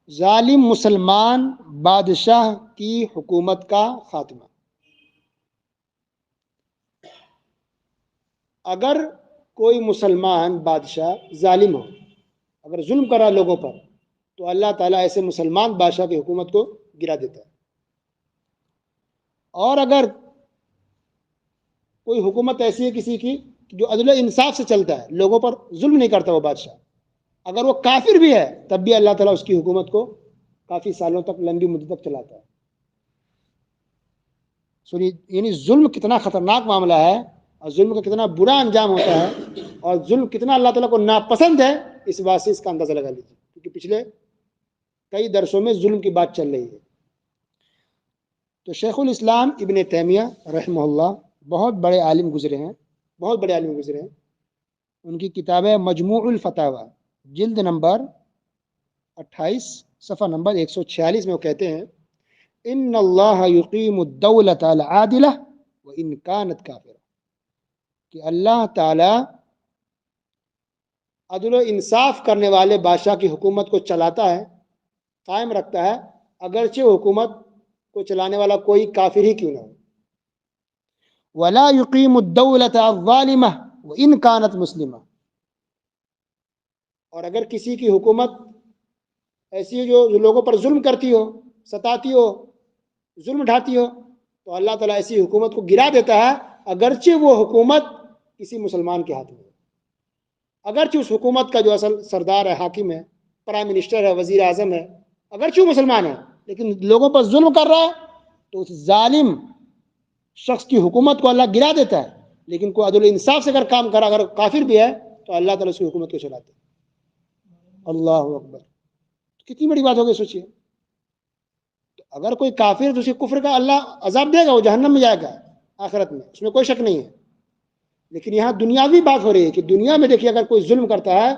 ظالم مسلمان بادشاہ کی حکومت کا خاتمہ۔ اگر کوئی مسلمان بادشاہ ظالم ہو، اگر ظلم کرا لوگوں پر، تو اللہ تعالیٰ ایسے مسلمان بادشاہ کی حکومت کو گرا دیتا ہے۔ اور اگر کوئی حکومت ایسی ہے کسی کی جو عدل و انصاف سے چلتا ہے، لوگوں پر ظلم نہیں کرتا وہ بادشاہ، اگر وہ کافر بھی ہے تب بھی اللہ تعالیٰ اس کی حکومت کو کافی سالوں تک، لمبی مدت تک چلاتا ہے۔ یعنی ظلم کتنا خطرناک معاملہ ہے، اور ظلم کا کتنا برا انجام ہوتا ہے، اور ظلم کتنا اللہ تعالیٰ کو ناپسند ہے، اس بات سے اس کا اندازہ لگا لیجیے، کیونکہ پچھلے کئی درسوں میں ظلم کی بات چل رہی ہے۔ تو شیخ الاسلام ابن تیمیہ رحمہ اللہ بہت بڑے عالم گزرے ہیں، بہت بڑے عالم گزرے ہیں۔ ان کی کتاب ہے مجموع الفتاوی، جلد نمبر 28 صفحہ نمبر 146 میں وہ کہتے ہیں ان اللہ یقیم الدولۃ العادلہ وان کانت کافرہ، کہ اللہ تعالی عدل و انصاف کرنے والے بادشاہ کی حکومت کو چلاتا ہے، قائم رکھتا ہے، اگرچہ حکومت کو چلانے والا کوئی کافر ہی کیوں نہ ہو۔ ولا یقیم الدولۃ الظالمہ وان کانت مسلمہ، اور اگر کسی کی حکومت ایسی ہے جو لوگوں پر ظلم کرتی ہو، ستاتی ہو، ظلم ڈھاتی ہو، تو اللہ تعالیٰ ایسی حکومت کو گرا دیتا ہے، اگرچہ وہ حکومت کسی مسلمان کے ہاتھ میں ہے، اگرچہ اس حکومت کا جو اصل سردار ہے، حاکم ہے، پرائم منسٹر ہے، وزیر اعظم ہے، اگرچہ وہ مسلمان ہے، لیکن لوگوں پر ظلم کر رہا ہے، تو اس ظالم شخص کی حکومت کو اللہ گرا دیتا ہے۔ لیکن کوئی عدل انصاف سے اگر کام کرا، اگر کافر بھی ہے، تو اللہ تعالیٰ اس کی حکومت کو چلاتے ہیں۔ اللہ اکبر، کتنی بڑی بات ہو گئی، سوچیے۔ تو اگر کوئی کافر تو اسے کفر کا اللہ عذاب دے گا، وہ جہنم میں جائے گا آخرت میں، اس میں کوئی شک نہیں ہے۔ لیکن یہاں دنیاوی بات ہو رہی ہے کہ دنیا میں دیکھیے اگر کوئی ظلم کرتا ہے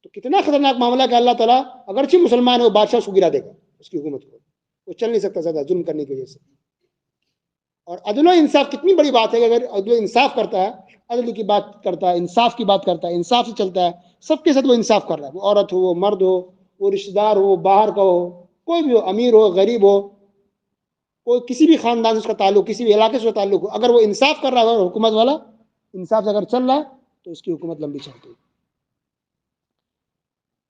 تو کتنا خطرناک معاملہ کہ اللہ تعالیٰ اگرچہ مسلمان ہے وہ بادشاہ اس کو گرا دے گا، اس کی حکومت کو، وہ چل نہیں سکتا زیادہ ظلم کرنے کی وجہ سے۔ اور عدل و انصاف کتنی بڑی بات ہے کہ اگر عدل و انصاف کرتا ہے، عدل کی بات کرتا ہے، انصاف کی بات کرتا ہے، انصاف سے چلتا ہے، سب کے ساتھ وہ انصاف کر رہا ہے، وہ عورت ہو، وہ مرد ہو، وہ رشتہ دار ہو، باہر کا ہو، کوئی بھی ہو، امیر ہو، غریب ہو، کوئی کسی بھی خاندان سے اس کا تعلق، کسی بھی علاقے سے اس کا تعلق ہو، اگر وہ انصاف کر رہا ہے، حکومت والا انصاف سے اگر چل رہا ہے، تو اس کی حکومت لمبی چلتی ہے۔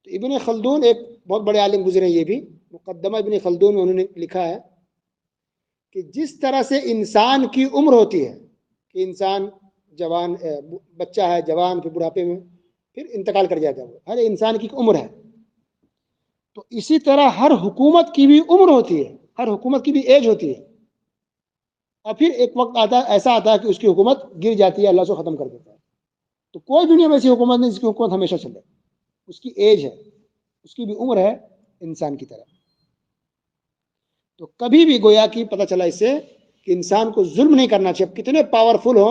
تو ابن خلدون ایک بہت بڑے عالم گزرے ہیں، یہ بھی مقدمہ ابن خلدون میں انہوں نے لکھا ہے کہ جس طرح سے انسان کی عمر ہوتی ہے، کہ انسان جوان، بچہ ہے، جوان، پھر بڑھاپے میں پھر انتقال کر جاتا ہے، وہ ہر انسان کی عمر ہے، تو اسی طرح ہر حکومت کی بھی عمر ہوتی ہے، ہر حکومت کی بھی ایج ہوتی ہے، اور پھر ایک وقت ایسا آتا ہے کہ اس کی حکومت گر جاتی ہے، اللہ سے ختم کر دیتا ہے۔ تو کوئی دنیا میں ایسی حکومت نہیں جس کی حکومت ہمیشہ چلے، اس کی ایج ہے، اس کی بھی عمر ہے انسان کی طرح۔ تو کبھی بھی گویا کہ پتہ چلا اس سے کہ انسان کو ظلم نہیں کرنا چاہیے، کتنے پاورفل ہو،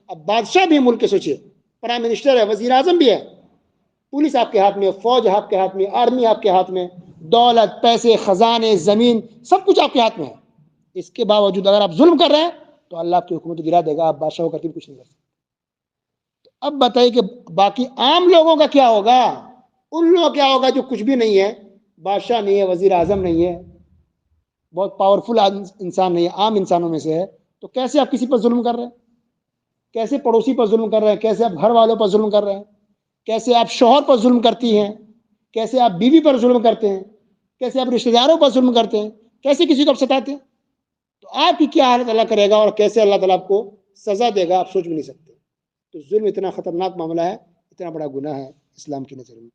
اب بادشاہ بھی ملک کے سوچیے، پرائم منسٹر ہے، وزیر اعظم بھی ہے، پولیس آپ کے ہاتھ میں، فوج آپ کے ہاتھ میں، آرمی آپ کے ہاتھ میں، دولت، پیسے، خزانے، زمین، سب کچھ آپ کے ہاتھ میں ہے، اس کے باوجود اگر آپ ظلم کر رہے ہیں تو اللہ آپ کی حکومت گرا دے گا، آپ بادشاہ ہو کر کے کچھ نہیں کر سکتے۔ اب بتائیے کہ باقی عام لوگوں کا کیا ہوگا، ان لوگوں کا کیا ہوگا جو کچھ بھی نہیں ہے، بادشاہ نہیں ہے، وزیر اعظم نہیں ہے، بہت پاورفل انسان نہیں ہے، عام انسانوں میں سے ہے، تو کیسے آپ کسی پر ظلم کر رہے ہیں، کیسے پڑوسی پر ظلم کر رہے ہیں، کیسے آپ گھر والوں پر ظلم کر رہے ہیں، کیسے آپ شوہر پر ظلم کرتی ہیں، کیسے آپ بیوی پر ظلم کرتے ہیں، کیسے آپ رشتہ داروں پر ظلم کرتے ہیں، کیسے کسی کو آپ ستاتے ہیں، تو آپ کی کیا حالت اللہ کرے گا، اور کیسے اللہ تعالیٰ آپ کو سزا دے گا، آپ سوچ بھی نہیں سکتے۔ تو ظلم اتنا خطرناک معاملہ ہے، اتنا بڑا گناہ ہے اسلام کی نظر میں۔